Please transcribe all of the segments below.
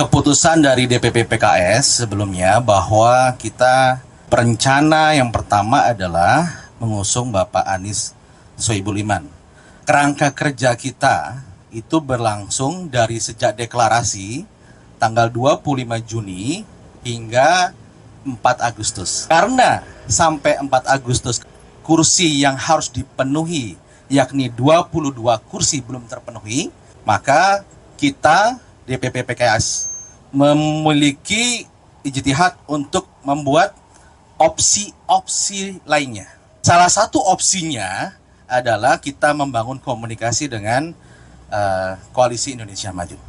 keputusan dari DPP PKS sebelumnya bahwa kita berencana yang pertama adalah mengusung Bapak Anies Sohibul Iman. Kerangka kerja kita itu berlangsung dari sejak deklarasi tanggal 25 Juni hingga 4 Agustus. Karena sampai 4 Agustus kursi yang harus dipenuhi yakni 22 kursi belum terpenuhi, maka kita DPP PKS memiliki ijtihad untuk membuat opsi-opsi lainnya. Salah satu opsinya adalah kita membangun komunikasi dengan Koalisi Indonesia Maju.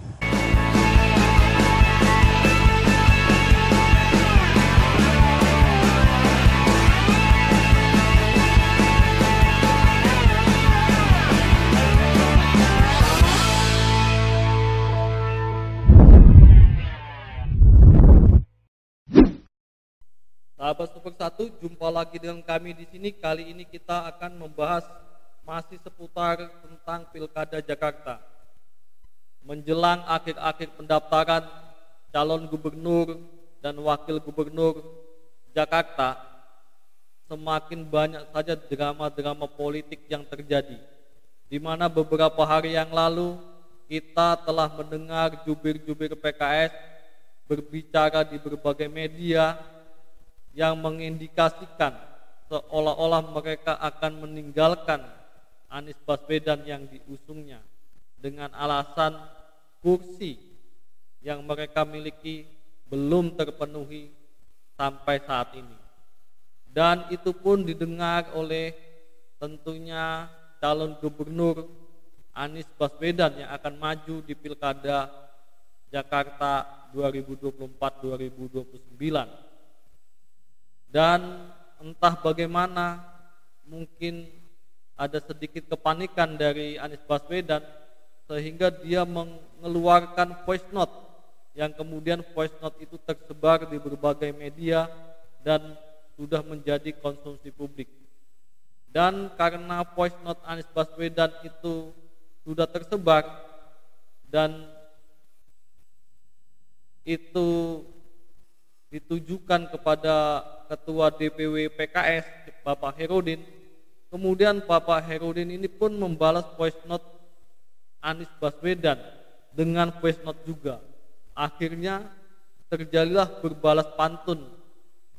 Sahabat Super 1, jumpa lagi dengan kami di sini. Kali ini kita akan membahas masih seputar tentang Pilkada Jakarta. Menjelang akhir-akhir pendaftaran calon gubernur dan wakil gubernur Jakarta, semakin banyak saja drama-drama politik yang terjadi. Di mana beberapa hari yang lalu kita telah mendengar jubir-jubir PKS berbicara di berbagai media yang mengindikasikan seolah-olah mereka akan meninggalkan Anies Baswedan yang diusungnya dengan alasan kursi yang mereka miliki belum terpenuhi sampai saat ini. Dan itu pun didengar oleh tentunya calon gubernur Anies Baswedan yang akan maju di Pilkada Jakarta 2024-2029. Dan entah bagaimana mungkin ada sedikit kepanikan dari Anies Baswedan sehingga dia mengeluarkan voice note yang kemudian voice note itu tersebar di berbagai media dan sudah menjadi konsumsi publik. Dan karena voice note Anies Baswedan itu sudah tersebar dan itu ditujukan kepada Ketua DPW PKS Bapak Herudin, kemudian Bapak Herudin ini pun membalas voice note Anies Baswedan dengan voice note juga. Akhirnya terjadilah berbalas pantun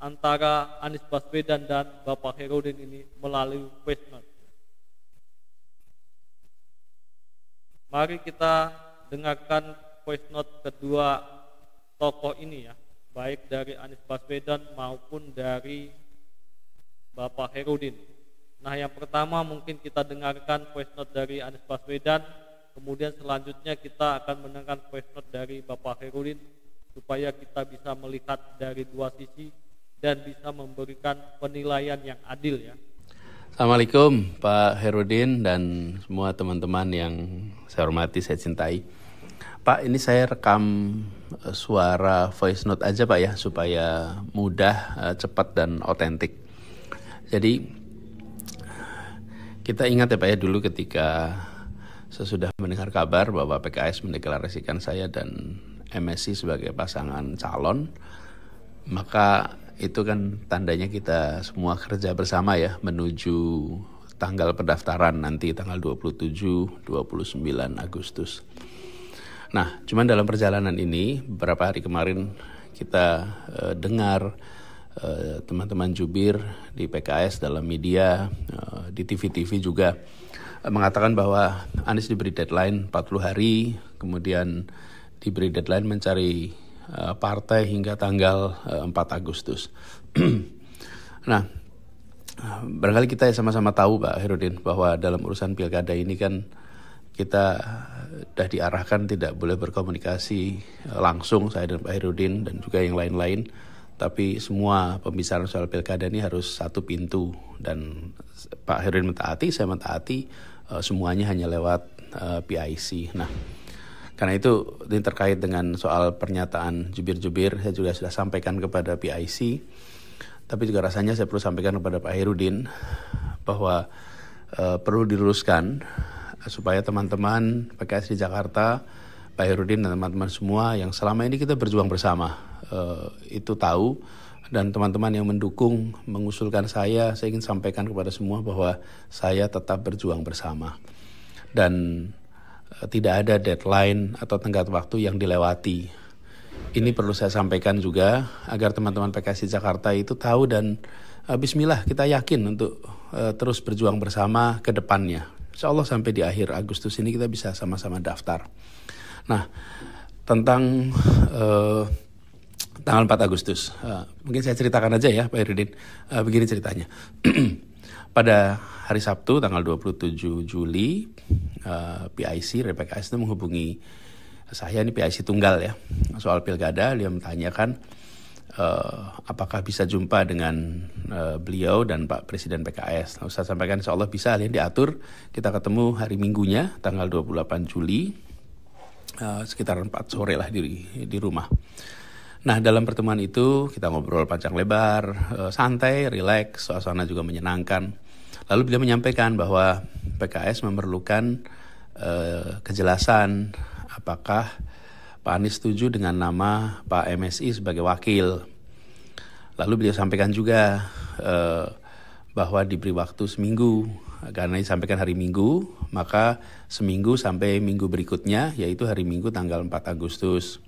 antara Anies Baswedan dan Bapak Herudin ini melalui voice note. Mari kita dengarkan voice note kedua tokoh ini ya, baik dari Anies Baswedan maupun dari Bapak Herudin. Nah, yang pertama mungkin kita dengarkan voice note dari Anies Baswedan, kemudian selanjutnya kita akan mendengarkan voice note dari Bapak Herudin supaya kita bisa melihat dari dua sisi dan bisa memberikan penilaian yang adil ya. Assalamualaikum Pak Herudin dan semua teman-teman yang saya hormati, saya cintai. Pak, ini saya rekam suara voice note aja Pak ya, supaya mudah, cepat dan otentik. Jadi kita ingat ya Pak ya, dulu ketika sesudah mendengar kabar bahwa PKS mendeklarasikan saya dan MSI sebagai pasangan calon, maka itu kan tandanya kita semua kerja bersama ya menuju tanggal pendaftaran nanti tanggal 27-29 Agustus. Nah, cuman dalam perjalanan ini beberapa hari kemarin kita dengar teman-teman jubir di PKS dalam media, di TV-TV juga mengatakan bahwa Anies diberi deadline 40 hari, kemudian diberi deadline mencari partai hingga tanggal 4 Agustus. Nah, barangkali kita sama-sama tahu Pak Herudin bahwa dalam urusan pilkada ini kan kita sudah diarahkan tidak boleh berkomunikasi langsung, saya dan Pak Herudin dan juga yang lain-lain. Tapi semua pembicaraan soal pilkada ini harus satu pintu. Dan Pak Herudin mentaati, saya mentaati, semuanya hanya lewat PIC. Nah, karena itu ini terkait dengan soal pernyataan jubir-jubir, saya juga sudah sampaikan kepada PIC. Tapi juga rasanya saya perlu sampaikan kepada Pak Herudin bahwa perlu diluruskan supaya teman-teman PKS di Jakarta Pak Herudin dan teman-teman semua yang selama ini kita berjuang bersama itu tahu, dan teman-teman yang mendukung mengusulkan saya ingin sampaikan kepada semua bahwa saya tetap berjuang bersama dan tidak ada deadline atau tenggat waktu yang dilewati. Ini perlu saya sampaikan juga agar teman-teman PKS di Jakarta itu tahu, dan bismillah kita yakin untuk terus berjuang bersama ke depannya. Insya Allah sampai di akhir Agustus ini kita bisa sama-sama daftar. Nah, tentang tanggal 4 Agustus, mungkin saya ceritakan aja ya Pak Herudin. Begini ceritanya. Pada hari Sabtu tanggal 27 Juli, PIC PKS itu menghubungi saya, ini PIC tunggal ya, soal pilkada. Dia menanyakan apakah bisa jumpa dengan beliau dan Pak Presiden PKS. Saya sampaikan insya Allah bisa, yang diatur kita ketemu hari Minggunya tanggal 28 Juli sekitar 4 sore lah di rumah. Nah, dalam pertemuan itu kita ngobrol panjang lebar, santai, rileks, suasana juga menyenangkan. Lalu beliau menyampaikan bahwa PKS memerlukan kejelasan apakah Pak Anies setuju dengan nama Pak MSI sebagai wakil. Lalu beliau sampaikan juga bahwa diberi waktu seminggu, karena disampaikan hari Minggu, maka seminggu sampai minggu berikutnya, yaitu hari Minggu tanggal 4 Agustus.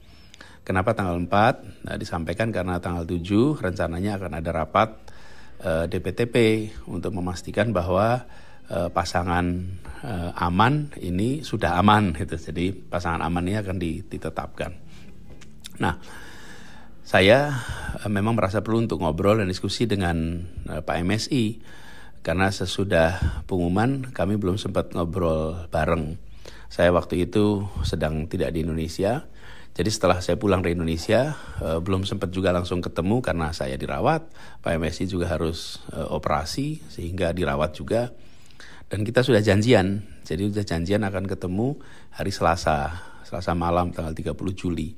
Kenapa tanggal 4? Nah, disampaikan karena tanggal 7 rencananya akan ada rapat DPTP untuk memastikan bahwa pasangan aman ini sudah aman gitu. Jadi pasangan aman ini akan ditetapkan. Nah, saya memang merasa perlu untuk ngobrol dan diskusi dengan Pak MSI karena sesudah pengumuman kami belum sempat ngobrol bareng. Saya waktu itu sedang tidak di Indonesia. Jadi setelah saya pulang dari Indonesia, belum sempat juga langsung ketemu karena saya dirawat. Pak MSI juga harus operasi sehingga dirawat juga. Dan kita sudah janjian, jadi sudah janjian akan ketemu hari Selasa malam tanggal 30 Juli.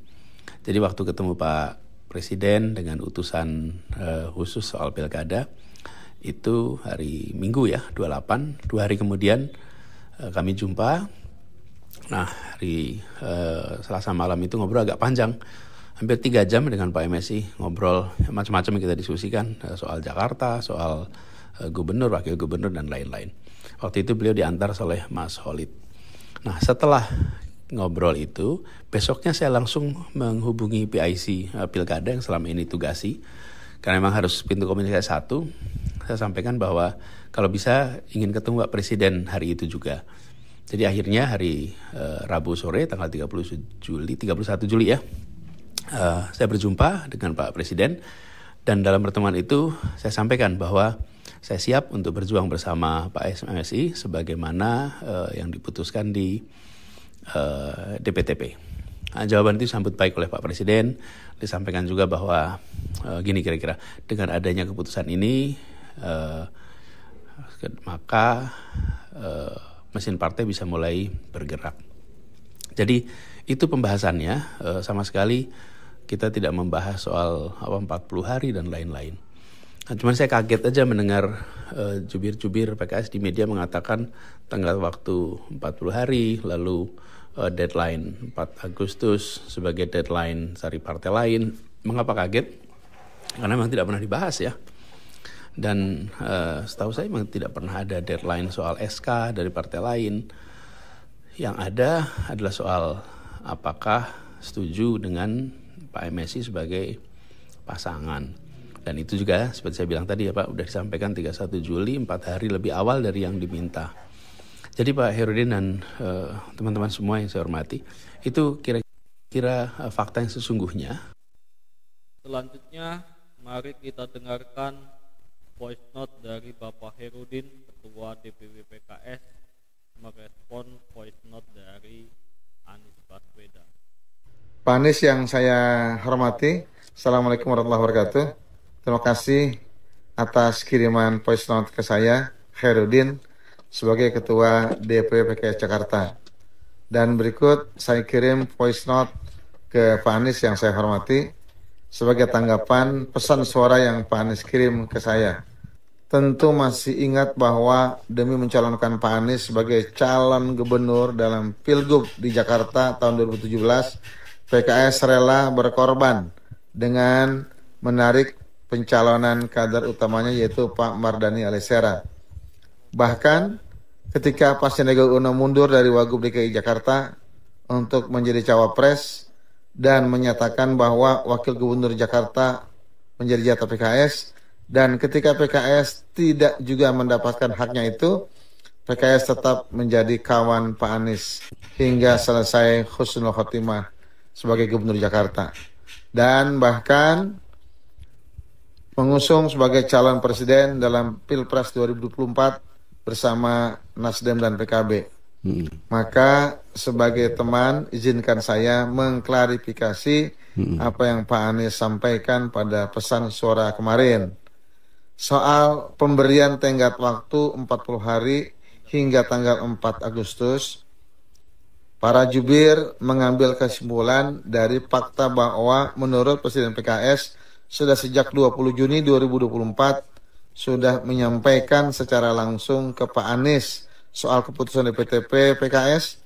Jadi waktu ketemu Pak Presiden dengan utusan khusus soal pilkada, itu hari Minggu ya, 28, 2 hari kemudian kami jumpa. Nah, hari Selasa malam itu ngobrol agak panjang, hampir 3 jam dengan Pak MSI, ngobrol macam-macam yang kita diskusikan, soal Jakarta, soal gubernur, wakil gubernur, dan lain-lain. Waktu itu beliau diantar oleh Mas Holid. Nah, setelah ngobrol itu, besoknya saya langsung menghubungi PIC Pilkada yang selama ini tugasi, karena memang harus pintu komunikasi 1. Saya sampaikan bahwa kalau bisa ingin ketemu Pak Presiden hari itu juga. Jadi akhirnya hari Rabu sore tanggal 31 Juli ya, saya berjumpa dengan Pak Presiden, dan dalam pertemuan itu saya sampaikan bahwa saya siap untuk berjuang bersama Pak MSI sebagaimana yang diputuskan di DPTP. Nah, jawaban itu disambut baik oleh Pak Presiden. Disampaikan juga bahwa gini kira-kira, dengan adanya keputusan ini maka mesin partai bisa mulai bergerak. Jadi itu pembahasannya, sama sekali kita tidak membahas soal 40 hari dan lain-lain. Nah, cuman saya kaget aja mendengar jubir-jubir PKS di media mengatakan tenggat waktu 40 hari, lalu deadline 4 Agustus sebagai deadline dari partai lain. Mengapa kaget? Karena memang tidak pernah dibahas ya. Dan setahu saya memang tidak pernah ada deadline soal SK dari partai lain. Yang ada adalah soal apakah setuju dengan Pak MSI sebagai pasangan. Dan itu juga seperti saya bilang tadi ya Pak, udah disampaikan 31 Juli, 4 hari lebih awal dari yang diminta. Jadi Pak Herudin dan teman-teman semua yang saya hormati, itu kira-kira fakta yang sesungguhnya. Selanjutnya, mari kita dengarkan voice note dari Bapak Herudin, Ketua DPW PKS, merespon voice note dari Anies Baswedan. Pak Anies yang saya hormati, Assalamualaikum warahmatullahi wabarakatuh. Terima kasih atas kiriman voice note ke saya, Herudin, sebagai Ketua DPW PKS Jakarta. Dan berikut saya kirim voice note ke Pak Anies yang saya hormati, sebagai tanggapan pesan suara yang Pak Anies kirim ke saya. tentu masih ingat bahwa demi mencalonkan Pak Anies sebagai calon gubernur dalam Pilgub di Jakarta tahun 2017, PKS rela berkorban dengan menarik pencalonan kader utamanya yaitu Pak Mardhani Alisera. Bahkan ketika Pak Sandiaga Uno mundur dari Wagub DKI Jakarta untuk menjadi cawapres dan menyatakan bahwa Wakil Gubernur Jakarta menjadi jatah PKS, dan ketika PKS tidak juga mendapatkan haknya itu, PKS tetap menjadi kawan Pak Anies hingga selesai husnul khotimah sebagai Gubernur Jakarta. Dan bahkan mengusung sebagai calon presiden dalam Pilpres 2024 bersama Nasdem dan PKB. Maka sebagai teman, izinkan saya mengklarifikasi apa yang Pak Anies sampaikan pada pesan suara kemarin. Soal pemberian tenggat waktu 40 hari hingga tanggal 4 Agustus, para jubir mengambil kesimpulan dari fakta bahwa menurut Presiden PKS sudah sejak 20 Juni 2024 sudah menyampaikan secara langsung ke Pak Anies soal keputusan DPTP PKS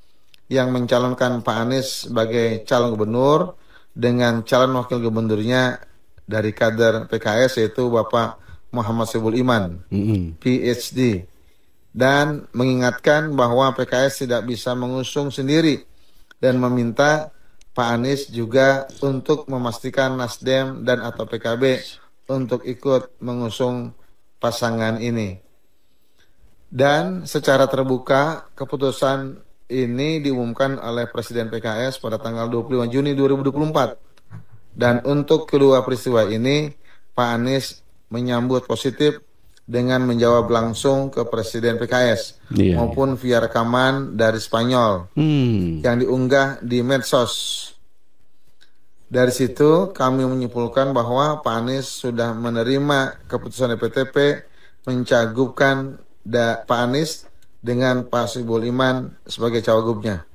yang mencalonkan Pak Anies sebagai calon gubernur dengan calon wakil gubernurnya dari kader PKS yaitu Bapak Muhammad Soebul Iman, PhD, dan mengingatkan bahwa PKS tidak bisa mengusung sendiri dan meminta Pak Anies juga untuk memastikan Nasdem dan atau PKB untuk ikut mengusung pasangan ini. Dan secara terbuka keputusan ini diumumkan oleh Presiden PKS pada tanggal 25 Juni 2024. Dan untuk kedua peristiwa ini Pak Anies menyambut positif dengan menjawab langsung ke Presiden PKS maupun via rekaman dari Spanyol yang diunggah di medsos. Dari situ kami menyimpulkan bahwa Pak Anies sudah menerima keputusan DPTP mencagupkan Pak Anies dengan Pak Soebul Iman sebagai cawagupnya.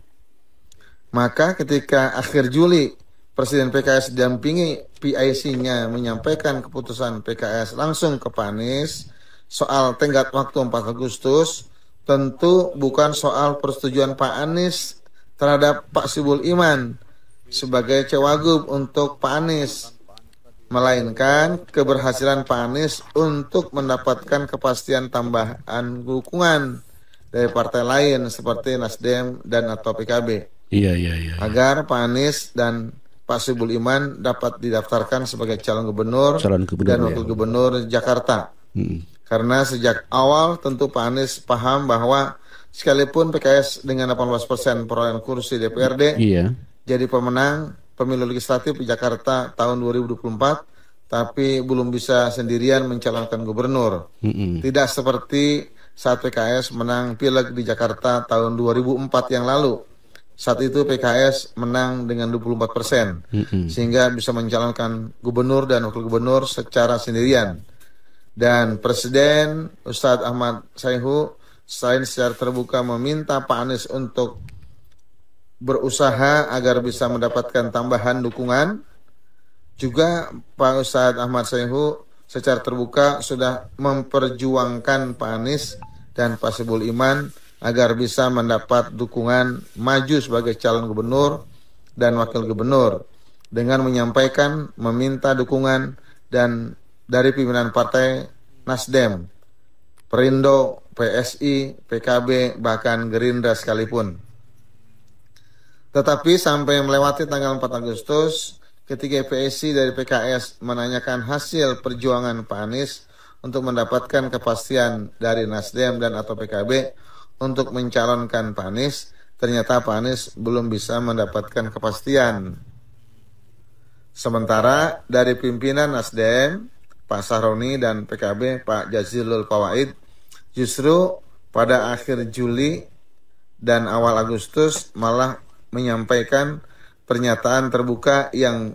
Maka ketika akhir Juli Presiden PKS didampingi PIC-nya menyampaikan keputusan PKS langsung ke Pak Anies soal tenggat waktu 4 Agustus, tentu bukan soal persetujuan Pak Anies terhadap Pak Soebul Iman sebagai cawagup untuk Pak Anies, melainkan keberhasilan Pak Anies untuk mendapatkan kepastian tambahan dukungan dari partai lain seperti Nasdem dan atau PKB. Agar Pak Anies dan Pak Soebul Iman dapat didaftarkan sebagai calon gubernur dan wakil gubernur Jakarta. Karena sejak awal tentu Pak Anies paham bahwa sekalipun PKS dengan 18% perolehan kursi DPRD jadi pemenang pemilu legislatif di Jakarta tahun 2024, tapi belum bisa sendirian mencalonkan gubernur. Tidak seperti saat PKS menang pileg di Jakarta tahun 2004 yang lalu. Saat itu PKS menang dengan 24%, sehingga bisa mencalonkan gubernur dan wakil gubernur secara sendirian. Dan Presiden Ustadz Ahmad Sayhu selain secara terbuka meminta Pak Anies untuk berusaha agar bisa mendapatkan tambahan dukungan, juga Pak Ustadz Ahmad Sayhu secara terbuka sudah memperjuangkan Pak Anies dan Pak Soebul Iman agar bisa mendapat dukungan maju sebagai calon gubernur dan wakil gubernur dengan menyampaikan meminta dukungan dan dari pimpinan partai Nasdem, Perindo, PSI, PKB, bahkan Gerindra sekalipun. Tetapi sampai melewati tanggal 4 Agustus, ketika PSI dari PKS menanyakan hasil perjuangan Pak Anies untuk mendapatkan kepastian dari Nasdem dan atau PKB untuk mencalonkan Pak Anies, ternyata Pak Anies belum bisa mendapatkan kepastian. Sementara dari pimpinan Nasdem, Pak Sahroni, dan PKB, Pak Jazilul Fawaid, justru pada akhir Juli dan awal Agustus malah menyampaikan pernyataan terbuka yang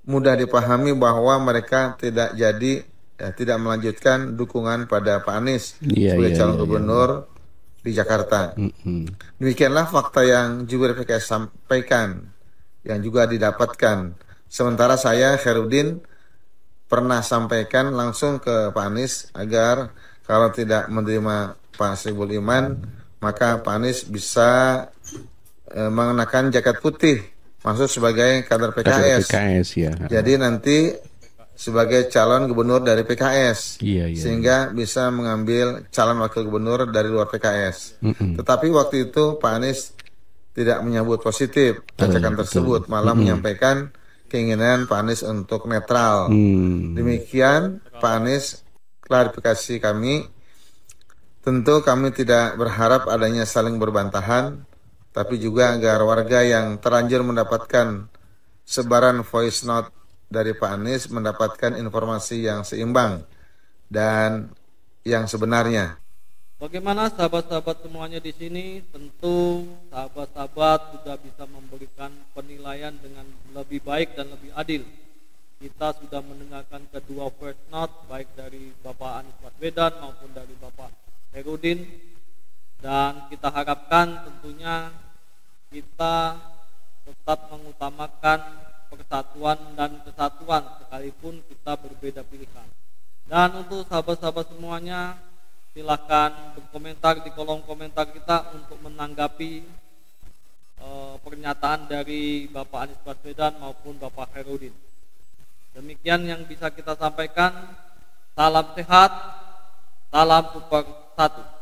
mudah dipahami bahwa mereka tidak tidak melanjutkan dukungan pada Pak Anies sebagai calon gubernur di Jakarta. Demikianlah fakta yang jubir PKS sampaikan, yang juga didapatkan. Sementara saya, Khairuddin, pernah sampaikan langsung ke Pak Anies agar kalau tidak menerima Pak Soebul Iman, maka Pak Anies bisa mengenakan jaket putih, masuk sebagai kader PKS. PKS ya. Jadi nanti sebagai calon gubernur dari PKS, Iya, iya. sehingga bisa mengambil calon wakil gubernur dari luar PKS. Tetapi waktu itu Pak Anies tidak menyambut positif ajakan tersebut, malah menyampaikan keinginan Pak Anies untuk netral. Demikian Pak Anies, klarifikasi kami. Tentu kami tidak berharap adanya saling berbantahan, tapi juga agar warga yang terlanjur mendapatkan sebaran voice note dari Pak Anies mendapatkan informasi yang seimbang dan yang sebenarnya. Bagaimana sahabat-sahabat semuanya di sini? Tentu sahabat-sahabat sudah bisa memberikan penilaian dengan lebih baik dan lebih adil. Kita sudah mendengarkan kedua voice note, baik dari Bapak Anies Baswedan maupun dari Bapak Herudin, dan kita harapkan tentunya kita tetap mengutamakan persatuan dan kesatuan sekalipun kita berbeda pilihan. Dan untuk sahabat-sahabat semuanya, silahkan berkomentar di kolom komentar kita untuk menanggapi pernyataan dari Bapak Anies Baswedan maupun Bapak Herudin. Demikian yang bisa kita sampaikan. Salam sehat, salam Super 1.